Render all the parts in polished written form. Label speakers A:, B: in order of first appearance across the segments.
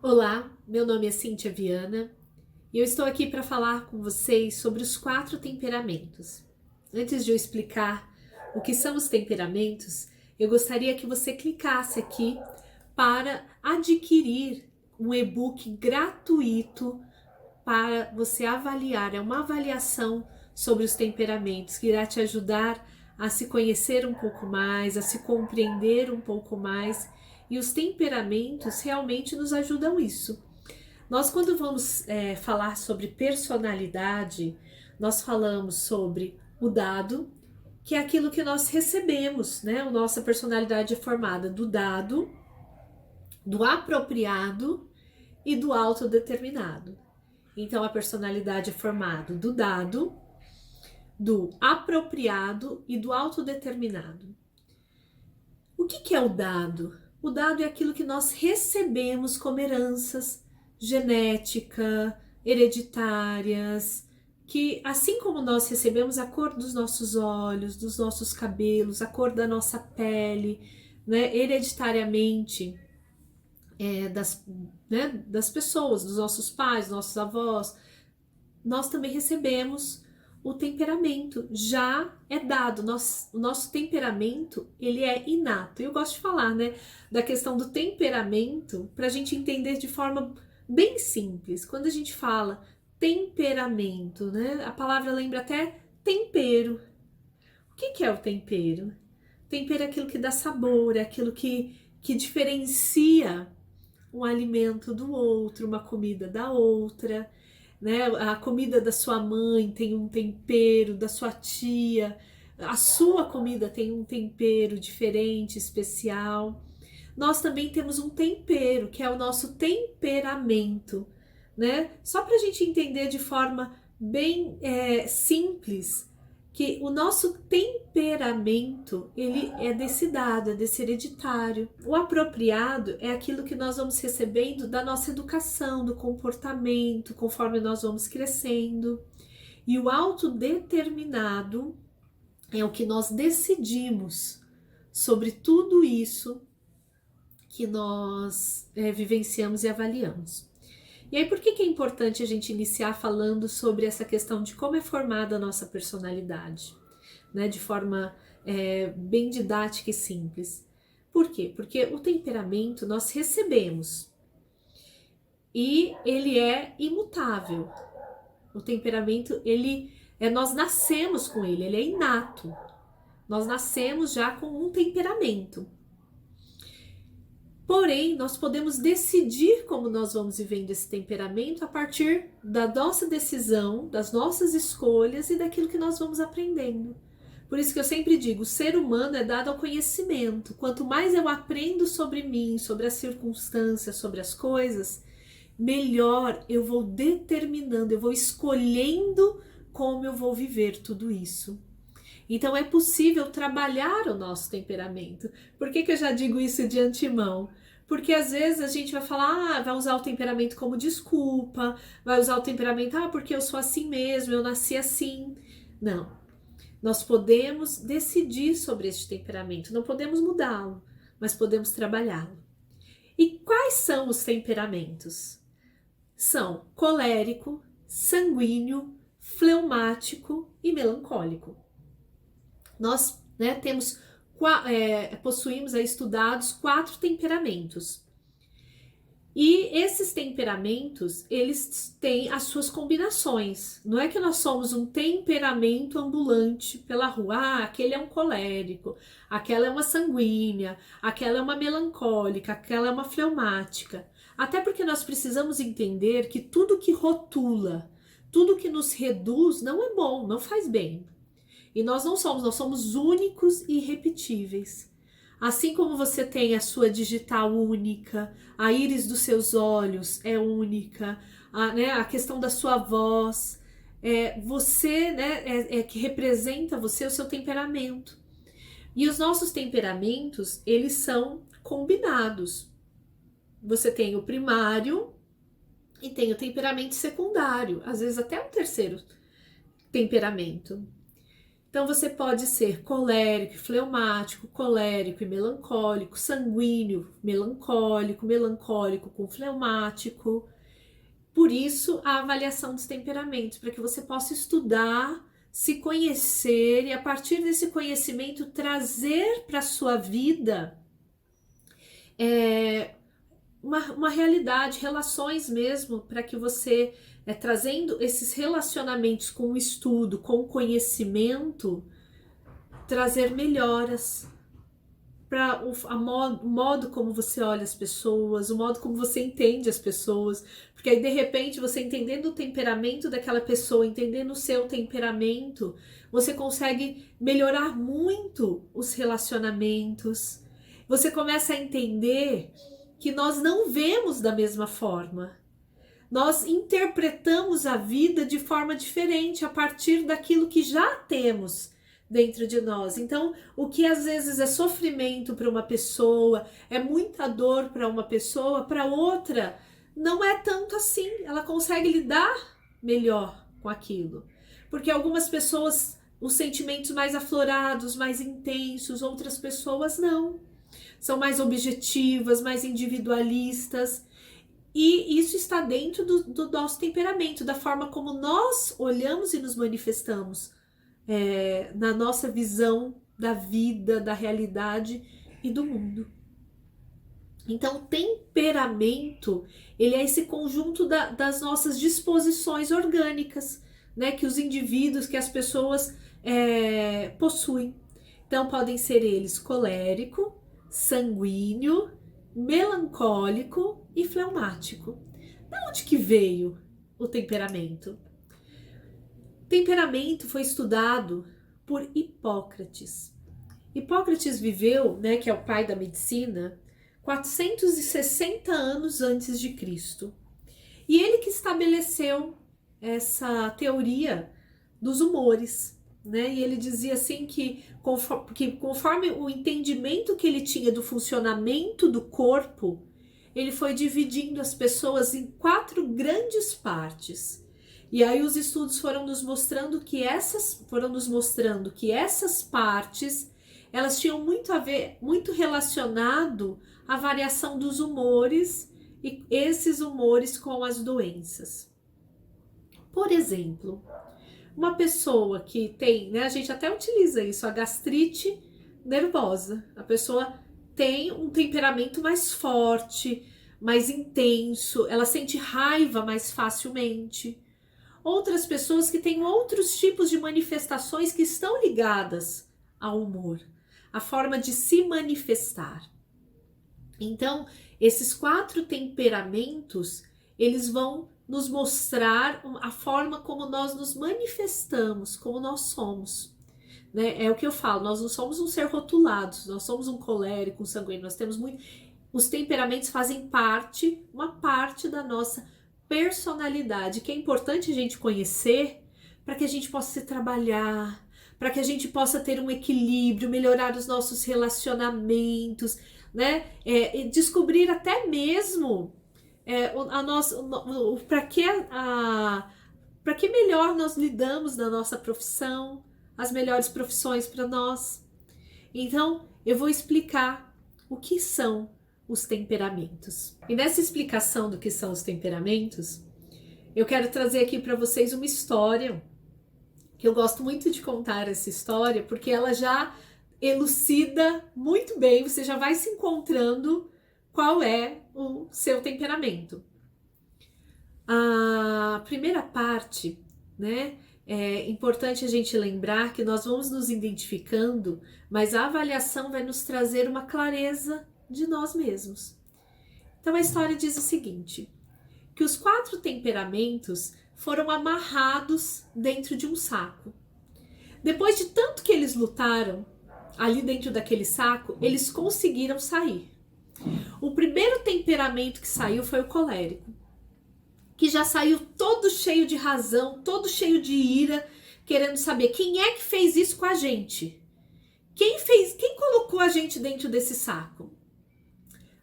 A: Olá, meu nome é Cíntia Viana e eu estou aqui para falar com vocês sobre os 4 temperamentos. Antes de eu explicar o que são os temperamentos, eu gostaria que você clicasse aqui para adquirir um e-book gratuito para você avaliar. É uma avaliação sobre os temperamentos que irá te ajudar a se conhecer um pouco mais, a se compreender um pouco mais. E os temperamentos realmente nos ajudam isso. Nós, quando vamos falar sobre personalidade, nós falamos sobre o dado, que é aquilo que nós recebemos, né? A nossa personalidade é formada do dado, do apropriado e do autodeterminado. Então, a personalidade é formada do dado, do apropriado e do autodeterminado. O que é o dado? O dado é aquilo que nós recebemos como heranças genética, hereditárias, que assim como nós recebemos a cor dos nossos olhos, dos nossos cabelos, a cor da nossa pele, né, hereditariamente das pessoas, dos nossos pais, dos nossos avós, nós também recebemos o temperamento, já é dado, o nosso temperamento, ele é inato. Eu gosto de falar, né, da questão do temperamento, para a gente entender de forma bem simples. Quando a gente fala temperamento, né, a palavra lembra até tempero. O que é o tempero? Tempero é aquilo que dá sabor, é aquilo que diferencia um alimento do outro, uma comida da outra, né? A comida da sua mãe tem um tempero, da sua tia, a sua comida tem um tempero diferente, especial. Nós também temos um tempero, que é o nosso temperamento, né? Só para a gente entender de forma bem simples, que o nosso temperamento, ele é desse dado, é desse hereditário. O apropriado é aquilo que nós vamos recebendo da nossa educação, do comportamento, conforme nós vamos crescendo. E o autodeterminado é o que nós decidimos sobre tudo isso que nós vivenciamos e avaliamos. E aí, por que é importante a gente iniciar falando sobre essa questão de como é formada a nossa personalidade, né? De forma bem didática e simples. Por quê? Porque o temperamento nós recebemos e ele é imutável. O temperamento, nós nascemos com ele é inato. Nós nascemos já com um temperamento. Porém, nós podemos decidir como nós vamos vivendo esse temperamento a partir da nossa decisão, das nossas escolhas e daquilo que nós vamos aprendendo. Por isso que eu sempre digo, o ser humano é dado ao conhecimento. Quanto mais eu aprendo sobre mim, sobre as circunstâncias, sobre as coisas, melhor eu vou determinando, eu vou escolhendo como eu vou viver tudo isso. Então é possível trabalhar o nosso temperamento. Por que eu já digo isso de antemão? Porque às vezes a gente vai falar, vai usar o temperamento como desculpa, vai usar o temperamento, porque eu sou assim mesmo, eu nasci assim. Não. Nós podemos decidir sobre este temperamento, não podemos mudá-lo, mas podemos trabalhá-lo. E quais são os temperamentos? São colérico, sanguíneo, fleumático e melancólico. Nós possuímos estudados 4 temperamentos. E esses temperamentos, eles têm as suas combinações. Não é que nós somos um temperamento ambulante pela rua. Aquele é um colérico, aquela é uma sanguínea, aquela é uma melancólica, aquela é uma fleumática. Até porque nós precisamos entender que tudo que rotula, tudo que nos reduz não é bom, não faz bem. E nós somos únicos e irrepetíveis. Assim como você tem a sua digital única, a íris dos seus olhos é única, a questão da sua voz, você, né, que representa você, o seu temperamento. E os nossos temperamentos, eles são combinados. Você tem o primário e tem o temperamento secundário, às vezes até um terceiro temperamento. Então você pode ser colérico e fleumático, colérico e melancólico, sanguíneo, melancólico, melancólico com fleumático. Por isso, a avaliação dos temperamentos, para que você possa estudar, se conhecer e, a partir desse conhecimento, trazer para a sua vida uma realidade, relações mesmo, para que você, trazendo esses relacionamentos com o estudo, com o conhecimento, trazer melhoras para o modo como você olha as pessoas, o modo como você entende as pessoas, porque aí de repente você entendendo o temperamento daquela pessoa, entendendo o seu temperamento, você consegue melhorar muito os relacionamentos, você começa a entender que nós não vemos da mesma forma, nós interpretamos a vida de forma diferente a partir daquilo que já temos dentro de nós. Então, o que às vezes é sofrimento para uma pessoa, é muita dor para uma pessoa, para outra não é tanto assim. Ela consegue lidar melhor com aquilo. Porque algumas pessoas, os sentimentos mais aflorados, mais intensos, outras pessoas não. São mais objetivas, mais individualistas. E isso está dentro do nosso temperamento, da forma como nós olhamos e nos manifestamos. Na nossa visão da vida, da realidade e do mundo. Então, temperamento, ele é esse conjunto das nossas disposições orgânicas, né, que os indivíduos, que as pessoas possuem. Então, podem ser eles colérico, sanguíneo, melancólico e fleumático. Da onde que veio o temperamento? Temperamento foi estudado por Hipócrates. Hipócrates viveu, né, que é o pai da medicina, 460 anos antes de Cristo. E ele que estabeleceu essa teoria dos humores, né? E ele dizia assim que conforme o entendimento que ele tinha do funcionamento do corpo, ele foi dividindo as pessoas em 4 grandes partes. E aí os estudos foram nos mostrando que essas partes, elas tinham muito a ver, muito relacionado à variação dos humores e esses humores com as doenças. Por exemplo, uma pessoa que tem, né, a gente até utiliza isso, a gastrite nervosa. A pessoa tem um temperamento mais forte, mais intenso, ela sente raiva mais facilmente. Outras pessoas que têm outros tipos de manifestações que estão ligadas ao humor, a forma de se manifestar. Então, esses 4 temperamentos, eles vão nos mostrar a forma como nós nos manifestamos, como nós somos. Né? É o que eu falo, nós não somos um ser rotulado, nós somos um colérico, um sanguíneo, nós temos muito... Os temperamentos fazem uma parte da nossa personalidade, que é importante a gente conhecer para que a gente possa se trabalhar, para que a gente possa ter um equilíbrio, melhorar os nossos relacionamentos, né? Descobrir até mesmo para que melhor nós lidamos na nossa profissão, as melhores profissões para nós. Então, eu vou explicar o que são os temperamentos. E nessa explicação do que são os temperamentos, eu quero trazer aqui para vocês uma história, que eu gosto muito de contar essa história, porque ela já elucida muito bem, você já vai se encontrando qual é o seu temperamento. A primeira parte, né, é importante a gente lembrar que nós vamos nos identificando, mas a avaliação vai nos trazer uma clareza de nós mesmos. Então a história diz o seguinte, que os 4 temperamentos foram amarrados dentro de um saco. Depois de tanto que eles lutaram ali dentro daquele saco, eles conseguiram sair. O primeiro temperamento que saiu foi o colérico, que já saiu todo cheio de razão, todo cheio de ira, querendo saber quem é que fez isso com a gente. Quem colocou a gente dentro desse saco?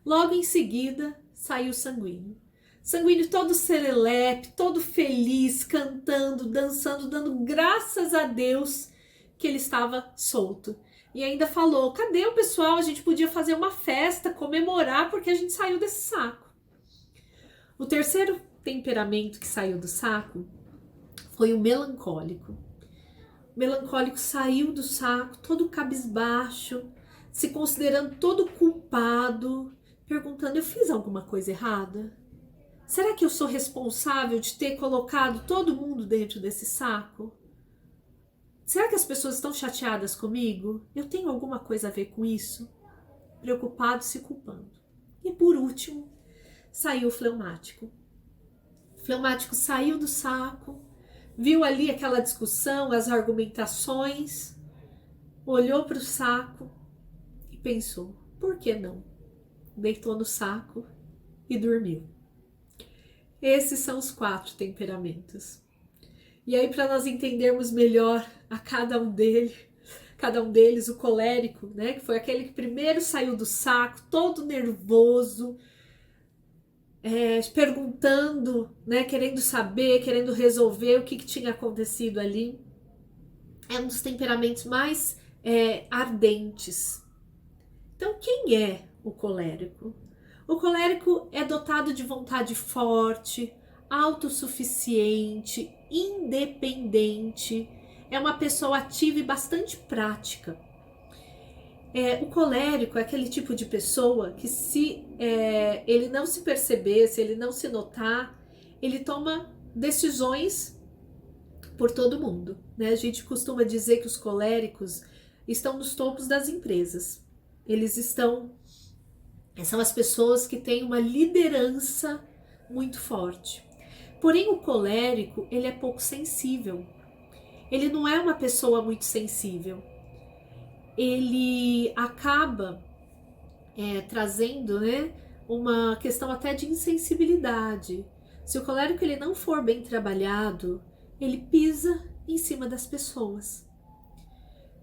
A: Logo em seguida, saiu o sanguíneo. Sanguíneo todo serelepe, todo feliz, cantando, dançando, dando graças a Deus que ele estava solto. E ainda falou: cadê o pessoal? A gente podia fazer uma festa, comemorar porque a gente saiu desse saco. O terceiro temperamento que saiu do saco foi o melancólico. O melancólico saiu do saco todo cabisbaixo, se considerando todo culpado, perguntando: eu fiz alguma coisa errada? Será que eu sou responsável de ter colocado todo mundo dentro desse saco? Será que as pessoas estão chateadas comigo? Eu tenho alguma coisa a ver com isso? Preocupado, se culpando. E por último, saiu o fleumático. O fleumático saiu do saco, viu ali aquela discussão, as argumentações, olhou para o saco e pensou: por que não? Deitou no saco e dormiu. Esses são os 4 temperamentos. E aí, para nós entendermos melhor a cada um deles, o colérico, né, que foi aquele que primeiro saiu do saco, todo nervoso, perguntando, né, querendo saber, querendo resolver o que tinha acontecido ali. É um dos temperamentos mais ardentes. Então, quem é o colérico? O colérico é dotado de vontade forte, autossuficiente, independente, é uma pessoa ativa e bastante prática. O colérico é aquele tipo de pessoa que, se ele não se perceber, se ele não se notar, ele toma decisões por todo mundo, né? A gente costuma dizer que os coléricos estão nos topos das empresas. São as pessoas que têm uma liderança muito forte. Porém, o colérico, ele é pouco sensível. Ele não é uma pessoa muito sensível. Ele acaba trazendo, né, uma questão até de insensibilidade. Se o colérico ele não for bem trabalhado, ele pisa em cima das pessoas.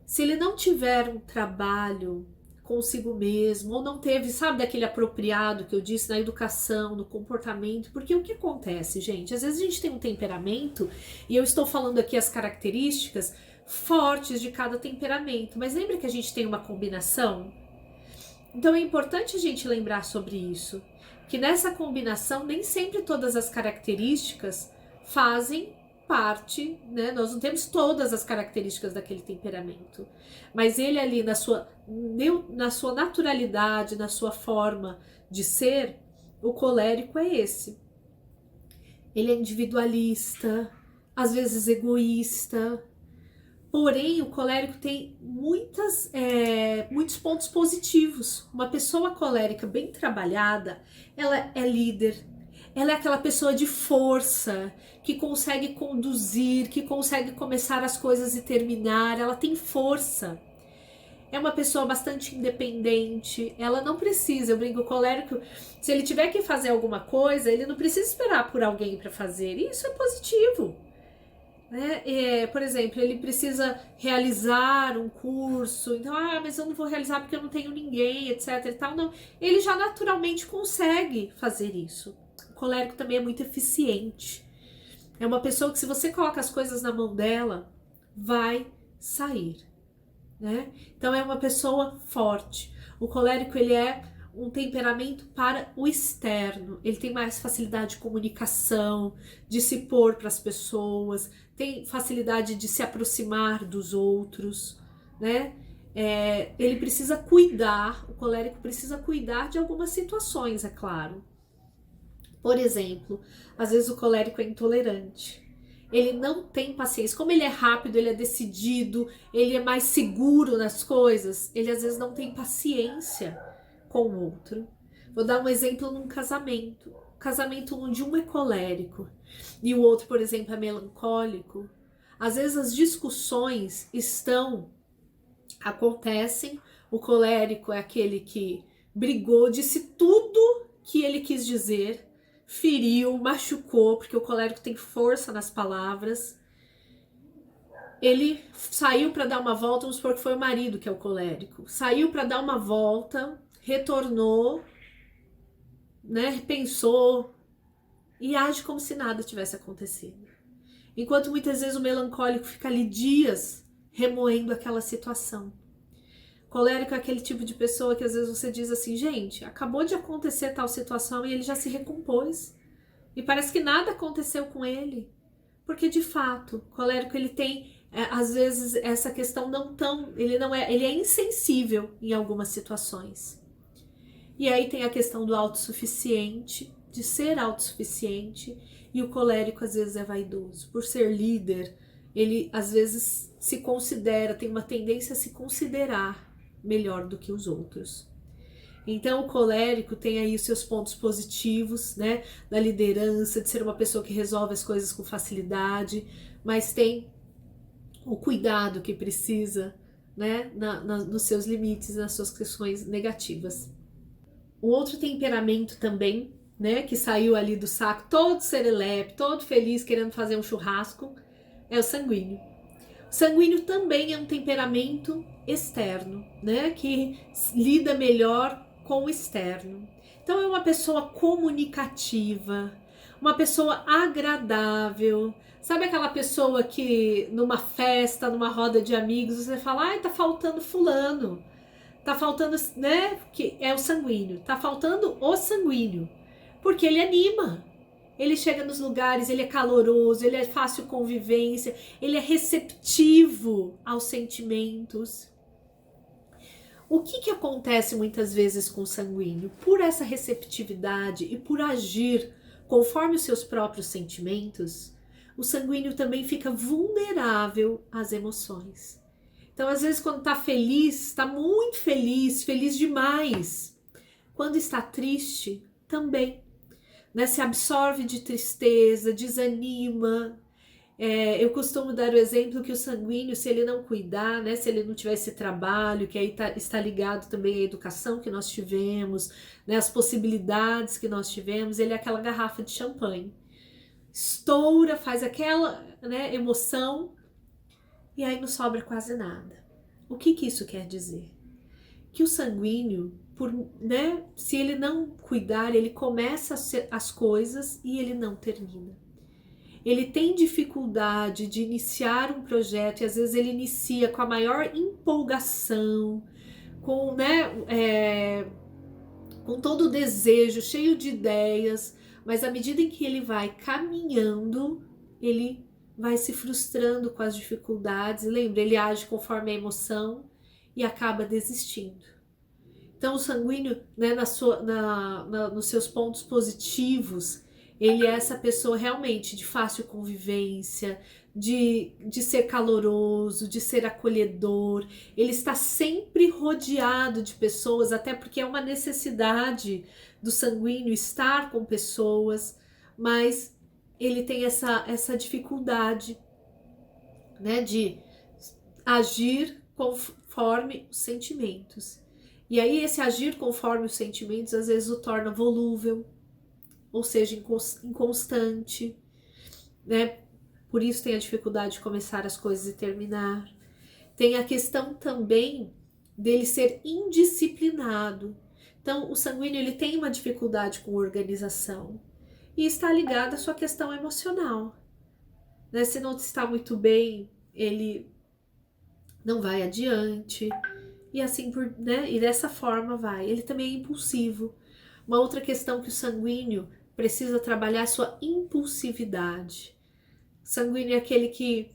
A: Se ele não tiver um trabalho consigo mesmo, ou não teve, sabe, daquele apropriado que eu disse na educação, no comportamento, porque o que acontece, gente? Às vezes a gente tem um temperamento, e eu estou falando aqui as características fortes de cada temperamento, mas lembra que a gente tem uma combinação? Então é importante a gente lembrar sobre isso, que nessa combinação nem sempre todas as características fazem parte, né? Nós não temos todas as características daquele temperamento, mas ele ali na sua naturalidade, na sua forma de ser, o colérico é esse. Ele é individualista, às vezes egoísta, porém o colérico tem muitos pontos positivos. Uma pessoa colérica bem trabalhada, ela é líder, ela é aquela pessoa de força, que consegue conduzir, que consegue começar as coisas e terminar, ela tem força. É uma pessoa bastante independente, ela não precisa, eu brinco, o colérico, se ele tiver que fazer alguma coisa, ele não precisa esperar por alguém para fazer, e isso é positivo. Por exemplo, ele precisa realizar um curso, então, mas eu não vou realizar porque eu não tenho ninguém, etc e tal, não, ele já naturalmente consegue fazer isso. O colérico também é muito eficiente, é uma pessoa que, se você coloca as coisas na mão dela, vai sair, né? Então é uma pessoa forte. O colérico, ele é um temperamento para o externo, ele tem mais facilidade de comunicação, de se pôr para as pessoas, tem facilidade de se aproximar dos outros, né? Ele precisa cuidar, o colérico precisa cuidar de algumas situações, é claro. Por exemplo, às vezes o colérico é intolerante. Ele não tem paciência. Como ele é rápido, ele é decidido, ele é mais seguro nas coisas, ele às vezes não tem paciência com o outro. Vou dar um exemplo num casamento. Um casamento onde um é colérico e o outro, por exemplo, é melancólico. Às vezes as discussões acontecem, o colérico é aquele que brigou, disse tudo que ele quis dizer, feriu, machucou, porque o colérico tem força nas palavras. Ele saiu para dar uma volta, vamos supor que foi o marido que é o colérico, saiu para dar uma volta, retornou, né, pensou e age como se nada tivesse acontecido. Enquanto muitas vezes o melancólico fica ali dias remoendo aquela situação. Colérico é aquele tipo de pessoa que às vezes você diz assim, gente, acabou de acontecer tal situação e ele já se recompôs. E parece que nada aconteceu com ele. Porque de fato, o colérico ele tem, às vezes, essa questão não tão. Ele é insensível em algumas situações. E aí tem a questão do autossuficiente, de ser autossuficiente, e o colérico às vezes é vaidoso. Por ser líder, ele às vezes se considera, tem uma tendência a se considerar melhor do que os outros. Então o colérico tem aí os seus pontos positivos, né, da liderança, de ser uma pessoa que resolve as coisas com facilidade, mas tem o cuidado que precisa, né, nos seus limites, nas suas questões negativas. Um outro temperamento também, né, que saiu ali do saco, todo serelepe, todo feliz, querendo fazer um churrasco, é o sanguíneo. O sanguíneo também é um temperamento externo, né, que lida melhor com o externo. Então é uma pessoa comunicativa, uma pessoa agradável. Sabe aquela pessoa que numa festa, numa roda de amigos, você fala, ai, tá faltando fulano. Tá faltando, né? Que é o sanguíneo. Tá faltando o sanguíneo. Porque ele anima. Ele chega nos lugares, ele é caloroso, ele é fácil convivência, ele é receptivo aos sentimentos. O que acontece muitas vezes com o sanguíneo? Por essa receptividade e por agir conforme os seus próprios sentimentos, o sanguíneo também fica vulnerável às emoções. Então, às vezes, quando está feliz, está muito feliz, feliz demais. Quando está triste, também, né? Se absorve de tristeza, desanima. Eu costumo dar o exemplo que o sanguíneo, se ele não cuidar, né? Se ele não tiver esse trabalho, que aí está ligado também à educação que nós tivemos, né? As possibilidades que nós tivemos, ele é aquela garrafa de champanhe. Estoura, faz aquela, né, emoção, e aí não sobra quase nada. O que isso quer dizer? Que o sanguíneo, né, se ele não cuidar, ele começa as coisas e ele não termina. Ele tem dificuldade de iniciar um projeto e às vezes ele inicia com a maior empolgação, com, né, com todo o desejo, cheio de ideias, mas à medida em que ele vai caminhando, ele vai se frustrando com as dificuldades. Lembra, ele age conforme a emoção e acaba desistindo. Então o sanguíneo, né, nos seus pontos positivos, ele é essa pessoa realmente de fácil convivência, de ser caloroso, de ser acolhedor. Ele está sempre rodeado de pessoas, até porque é uma necessidade do sanguíneo estar com pessoas, mas ele tem essa dificuldade, né, de agir conforme os sentimentos. E aí esse agir conforme os sentimentos às vezes o torna volúvel, ou seja, inconstante, né? Por isso tem a dificuldade de começar as coisas e terminar. Tem a questão também dele ser indisciplinado. Então, o sanguíneo ele tem uma dificuldade com organização e está ligado à sua questão emocional, né? Se não está muito bem, ele não vai adiante e assim né? E dessa forma vai. Ele também é impulsivo. Uma outra questão que o sanguíneo precisa trabalhar é a sua impulsividade. O sanguíneo é aquele que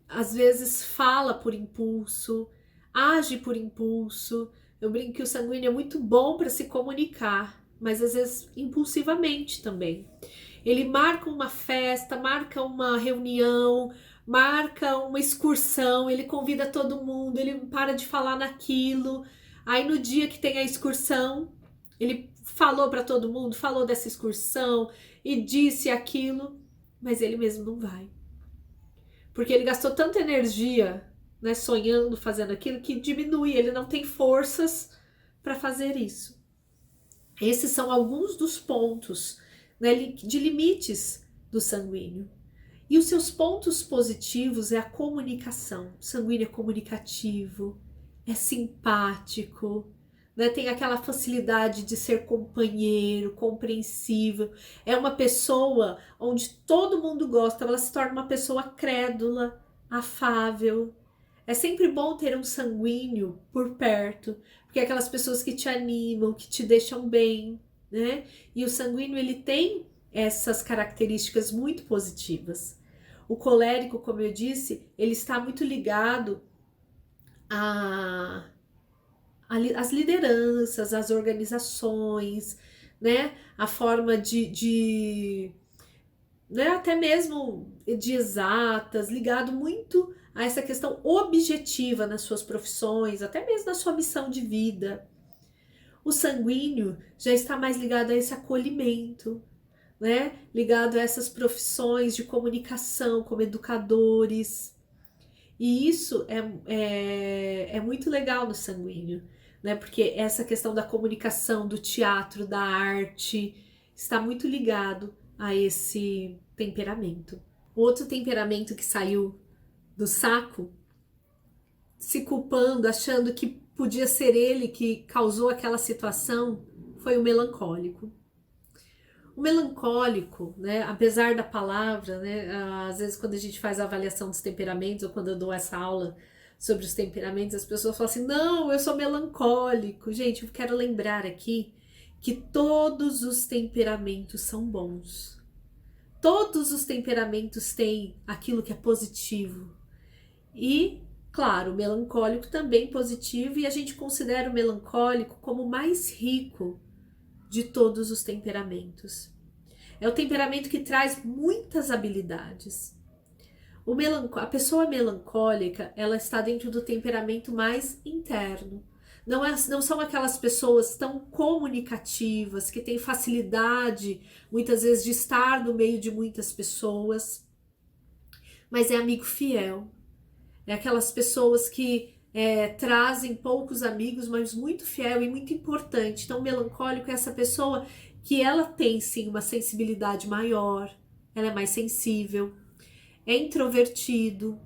A: às vezes fala por impulso, age por impulso. Eu brinco que o sanguíneo é muito bom para se comunicar, mas às vezes impulsivamente também. Ele marca uma festa, marca uma reunião, marca uma excursão, ele convida todo mundo, ele para de falar naquilo. Aí no dia que tem a excursão, ele falou para todo mundo, falou dessa excursão e disse aquilo, mas ele mesmo não vai. Porque ele gastou tanta energia, né, sonhando, fazendo aquilo, que diminui, ele não tem forças para fazer isso. Esses são alguns dos pontos, né, de limites do sanguíneo. E os seus pontos positivos é a comunicação. O sanguíneo é comunicativo, é simpático, né, tem aquela facilidade de ser companheiro, compreensível. É uma pessoa onde todo mundo gosta, ela se torna uma pessoa crédula, afável. É sempre bom ter um sanguíneo por perto, porque é aquelas pessoas que te animam, que te deixam bem, né? E o sanguíneo, ele tem essas características muito positivas. O colérico, como eu disse, ele está muito ligado às lideranças, às organizações, né? A forma né, até mesmo de exatas, ligado muito a essa questão objetiva nas suas profissões, até mesmo na sua missão de vida. O sanguíneo já está mais ligado a esse acolhimento, né? Ligado a essas profissões de comunicação, como educadores. E isso é muito legal no sanguíneo, né? Porque essa questão da comunicação, do teatro, da arte, está muito ligado a esse temperamento. Outro temperamento que saiu do saco, se culpando, achando que podia ser ele que causou aquela situação, foi o melancólico. O melancólico, né, apesar da palavra, né, às vezes quando a gente faz a avaliação dos temperamentos, ou quando eu dou essa aula sobre os temperamentos, as pessoas falam assim, não, eu sou melancólico. Gente, eu quero lembrar aqui que todos os temperamentos são bons. Todos os temperamentos têm aquilo que é positivo. E, claro, o melancólico também positivo, e a gente considera o melancólico como o mais rico de todos os temperamentos. É o temperamento que traz muitas habilidades. A pessoa melancólica, ela está dentro do temperamento mais interno. Não são aquelas pessoas tão comunicativas, que têm facilidade, muitas vezes, de estar no meio de muitas pessoas, mas é amigo fiel. É aquelas pessoas que trazem poucos amigos, mas muito fiel e muito importante. Então, o melancólico é essa pessoa que ela tem, sim, uma sensibilidade maior, ela é mais sensível, é introvertido,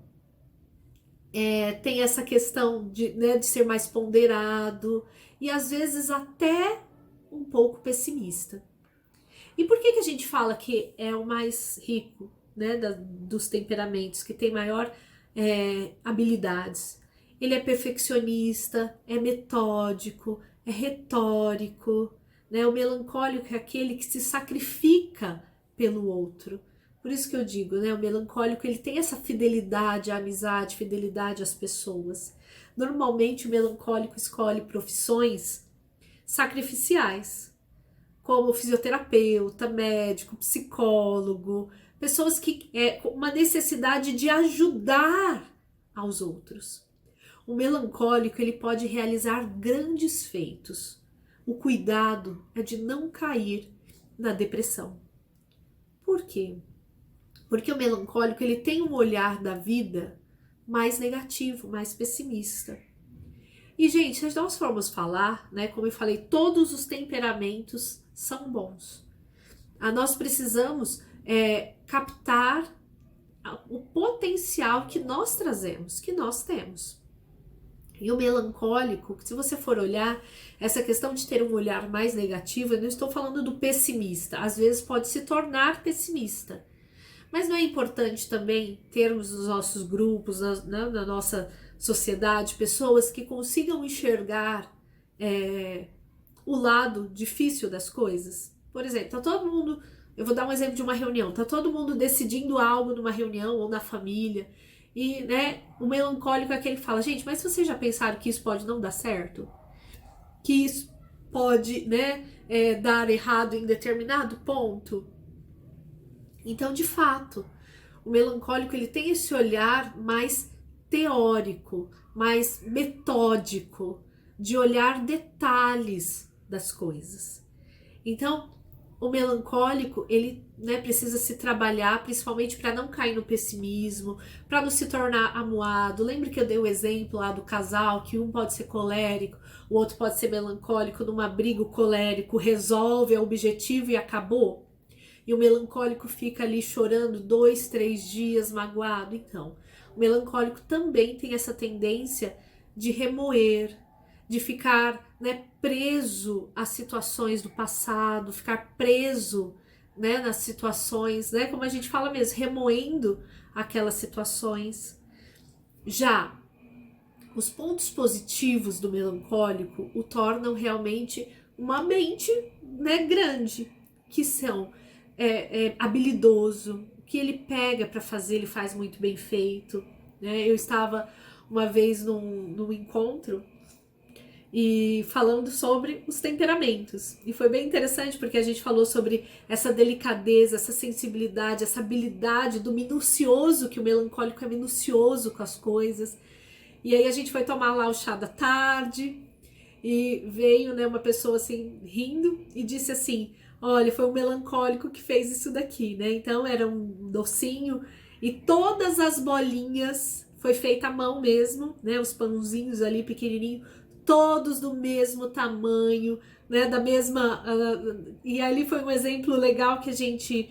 A: tem essa questão de ser mais ponderado e, às vezes, até um pouco pessimista. E por que a gente fala que é o mais rico, né, dos temperamentos, que tem maior habilidades? Ele é perfeccionista, é metódico, é retórico, né? O melancólico é aquele que se sacrifica pelo outro. Por isso que eu digo, né, o melancólico, ele tem essa fidelidade à amizade, fidelidade às pessoas. Normalmente o melancólico escolhe profissões sacrificiais, como fisioterapeuta, médico, psicólogo, pessoas que com uma necessidade de ajudar aos outros. O melancólico, ele pode realizar grandes feitos. O cuidado é de não cair na depressão. Por quê? Porque o melancólico, ele tem um olhar da vida mais negativo, mais pessimista. E, gente, se nós formos falar, né, como eu falei, todos os temperamentos são bons. Nós precisamos captar o potencial que nós trazemos, que nós temos. E o melancólico, se você for olhar, essa questão de ter um olhar mais negativo, eu não estou falando do pessimista, às vezes pode se tornar pessimista. Mas não é importante também termos nos nossos grupos, na nossa sociedade, pessoas que consigam enxergar o lado difícil das coisas? Por exemplo, tá todo mundo, eu vou dar um exemplo de uma reunião, tá todo mundo decidindo algo numa reunião ou na família, e, né, o melancólico é aquele que fala, gente, mas vocês já pensaram que isso pode não dar certo? Que isso pode, né, dar errado em determinado ponto? Então, de fato, o melancólico, ele tem esse olhar mais teórico, mais metódico, de olhar detalhes das coisas. Então, o melancólico, ele, né, precisa se trabalhar, principalmente para não cair no pessimismo, para não se tornar amuado. Lembra que eu dei o exemplo lá do casal, que um pode ser colérico, o outro pode ser melancólico, numa briga o colérico resolve, é objetivo e acabou? E o melancólico fica ali chorando 2, 3 dias magoado. Então, o melancólico também tem essa tendência de remoer, de ficar, né, preso às situações do passado, ficar preso, né, nas situações, né, como a gente fala mesmo, remoendo aquelas situações. Já Os pontos positivos do melancólico o tornam realmente uma mente, né, grande, que são habilidoso, o que ele pega para fazer ele faz muito bem feito, né? Eu estava uma vez num encontro e falando sobre os temperamentos. E foi bem interessante porque a gente falou sobre essa delicadeza, essa sensibilidade, essa habilidade do minucioso, que o melancólico é minucioso com as coisas. E aí a gente foi tomar lá o chá da tarde e veio, né, uma pessoa assim rindo e disse assim: olha, foi um melancólico que fez isso daqui, né? Então era um docinho e todas as bolinhas foi feita à mão mesmo, né? Os pãozinhos ali pequenininho, todos do mesmo tamanho, né? Da mesma. E ali foi um exemplo legal que a gente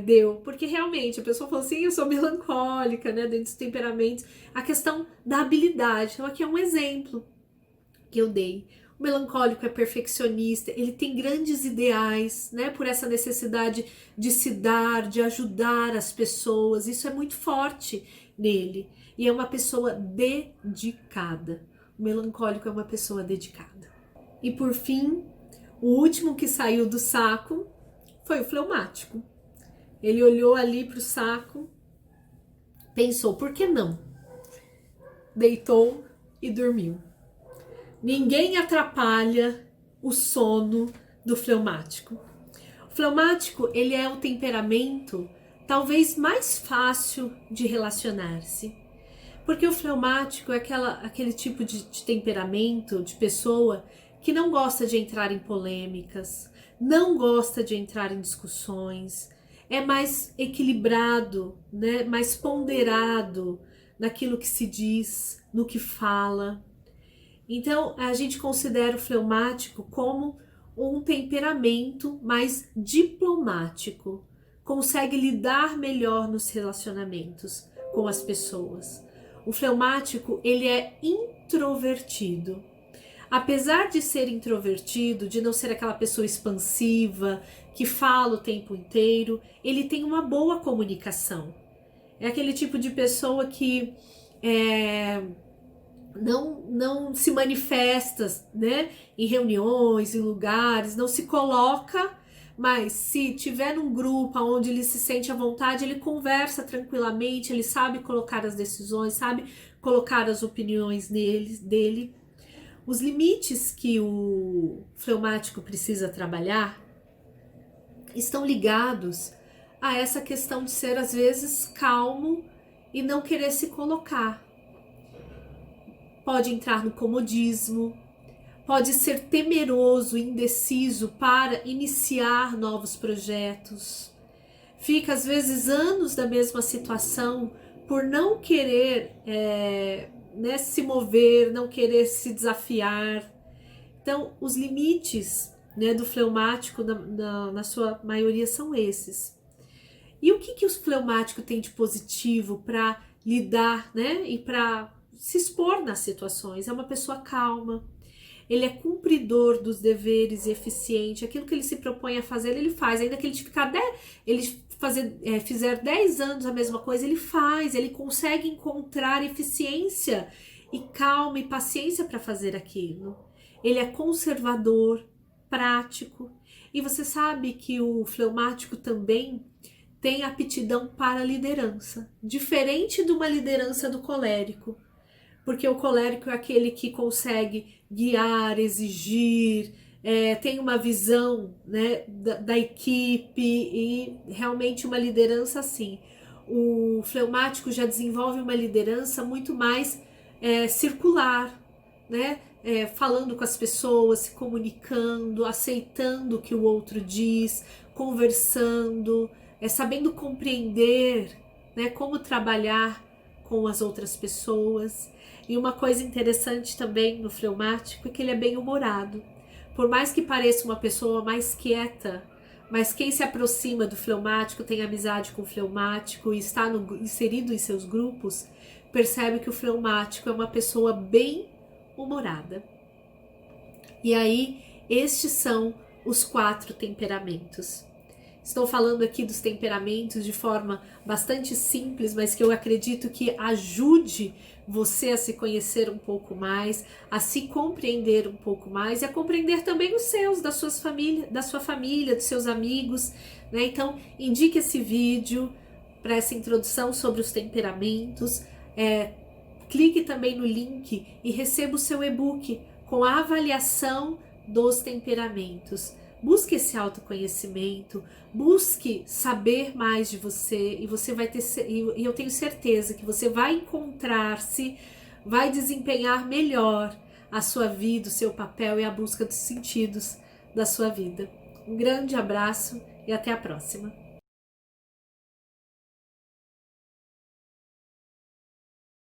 A: deu, porque realmente a pessoa falou assim: eu sou melancólica, né? Dentro dos temperamentos, a questão da habilidade. Então, aqui é um exemplo que eu dei. O melancólico é perfeccionista, ele tem grandes ideais, né? Por essa necessidade de se dar, de ajudar as pessoas, isso é muito forte nele. E é uma pessoa dedicada. O melancólico é uma pessoa dedicada. E por fim, o último que saiu do saco foi o fleumático. Ele olhou ali para o saco, pensou, por que não? Deitou e dormiu. Ninguém atrapalha o sono do fleumático. O fleumático, ele é o temperamento talvez mais fácil de relacionar-se. Porque o fleumático é aquele tipo de temperamento, de pessoa que não gosta de entrar em polêmicas, não gosta de entrar em discussões, é mais equilibrado, né? Mais ponderado naquilo que se diz, no que fala. Então, a gente considera o fleumático como um temperamento mais diplomático, consegue lidar melhor nos relacionamentos com as pessoas. O fleumático, ele é introvertido. Apesar de ser introvertido, de não ser aquela pessoa expansiva, que fala o tempo inteiro, ele tem uma boa comunicação. É aquele tipo de pessoa que não se manifesta, né, em reuniões, em lugares, não se coloca, mas se tiver num grupo onde ele se sente à vontade, ele conversa tranquilamente, ele sabe colocar as decisões, sabe colocar as opiniões dele. Os limites que o fleumático precisa trabalhar estão ligados a essa questão de ser, às vezes, calmo e não querer se colocar. Pode entrar no comodismo, pode ser temeroso, indeciso para iniciar novos projetos. Fica, às vezes, anos da mesma situação por não querer né, se mover, não querer se desafiar. Então, os limites, né, do fleumático, na sua maioria, são esses. E o que o fleumático tem de positivo para lidar, né, e para se expor nas situações? É uma pessoa calma, ele é cumpridor dos deveres e eficiente, aquilo que ele se propõe a fazer, ele faz, ainda que ele fizer 10 anos a mesma coisa, ele faz, ele consegue encontrar eficiência e calma e paciência para fazer aquilo. Ele é conservador, prático, e você sabe que o fleumático também tem aptidão para liderança, diferente de uma liderança do colérico, porque o colérico é aquele que consegue guiar, exigir, tem uma visão, né, da equipe e realmente uma liderança assim. O fleumático já desenvolve uma liderança muito mais circular, né? Falando com as pessoas, se comunicando, aceitando o que o outro diz, conversando, sabendo compreender, né, como trabalhar com as outras pessoas. E uma coisa interessante também no fleumático é que ele é bem humorado. Por mais que pareça uma pessoa mais quieta, mas quem se aproxima do fleumático, tem amizade com o fleumático e está inserido em seus grupos, percebe que o fleumático é uma pessoa bem humorada. E aí, estes são os 4 temperamentos. Estou falando aqui dos temperamentos de forma bastante simples, mas que eu acredito que ajude você a se conhecer um pouco mais, a se compreender um pouco mais e a compreender também os seus, da sua família, dos seus amigos, né? Então, indique esse vídeo para essa introdução sobre os temperamentos. Clique também no link e receba o seu e-book com a avaliação dos temperamentos. Busque esse autoconhecimento, busque saber mais de você e você vai ter, e eu tenho certeza que você vai encontrar-se, vai desempenhar melhor a sua vida, o seu papel e a busca dos sentidos da sua vida. Um grande abraço e até a próxima.